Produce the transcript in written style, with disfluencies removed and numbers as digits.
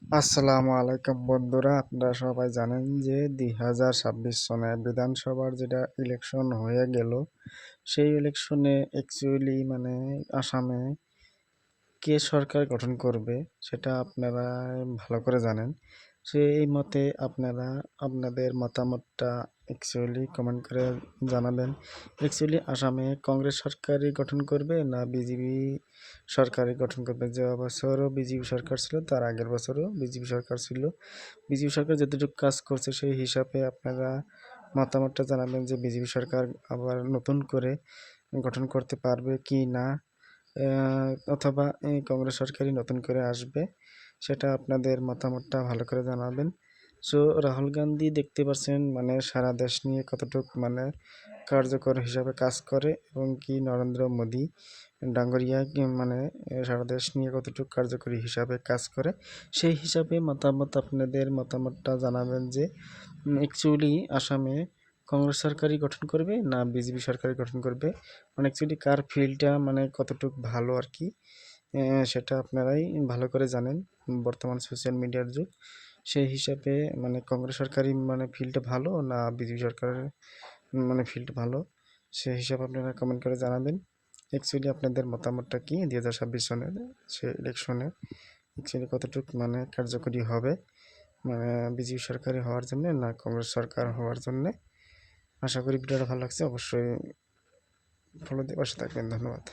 আসসালামু আলাইকুম বন্ধুরা, আপনারা সবাই জানেন যে 2026 সনে বিধানসভার যেটা ইলেকশন হয়ে গেল, সেই ইলেকশনে অ্যাকচুয়ালি আসামে কে সরকার গঠন করবে সেটা আপনারা ভালো করে জানেন। সেই মতে আপনারা আপনাদের মতামতটা অ্যাকচুয়ালি কমেন্ট করে জানাবেন। অ্যাকচুয়ালি আসামে কংগ্রেস সরকারই গঠন করবে না বিজেপি সরকারই গঠন করবে? যাওয়া বছরও বিজেপি সরকার ছিল, তার আগের বছরও বিজেপি সরকার ছিল। বিজেপি সরকার যতটুকু কাজ করছে সেই হিসাবে আপনারা মতামতটা জানাবেন যে বিজেপি সরকার আবার নতুন করে গঠন করতে পারবে কি না, অথবা এই কংগ্রেস সরকারই নতুন করে আসবে, সেটা আপনাদের মতামতটা ভালো করে জানাবেন। সো রাহুল গান্ধী দেখতে পাচ্ছেন সারা দেশ নিয়ে কতটুকু কার্যকর হিসাবে কাজ করে, এবং কি নরেন্দ্র মোদী ডাঙ্গরিয়া সারা দেশ নিয়ে কতটুকু কার্যকরী হিসাবে কাজ করে, সেই হিসাবে আপনাদের মতামতটা জানাবেন যে অ্যাকচুয়ালি আসামে কংগ্রেস সরকারই গঠন করবে না বিজেপি সরকারই গঠন করবে, অ্যাকচুয়ালি কার ফিল্ডটা কতটুকু ভালো আর কি, সেটা আপনারাই ভালো করে জানেন। বর্তমান সোশ্যাল মিডিয়ার যুগ, সেই হিসাবে কংগ্রেস সরকারি ফিল্ডটা ভালো না বিজেপি সরকারের ফিল্ড ভালো, সেই হিসাবে আপনারা কমেন্ট করে জানাবেন। অ্যাকচুয়ালি আপনাদের মতামতটা কি 2026 সনের সে ইলেকশনে অ্যাকচুয়ালি কতটুকু কার্যকরী হবে, বিজেপি সরকারি হওয়ার জন্য না কংগ্রেস সরকার হওয়ার জন্যে। আশা করি ভিডিওটা ভালো লাগছে, অবশ্যই ফলো দিয়ে পাশে থাকবেন। ধন্যবাদ।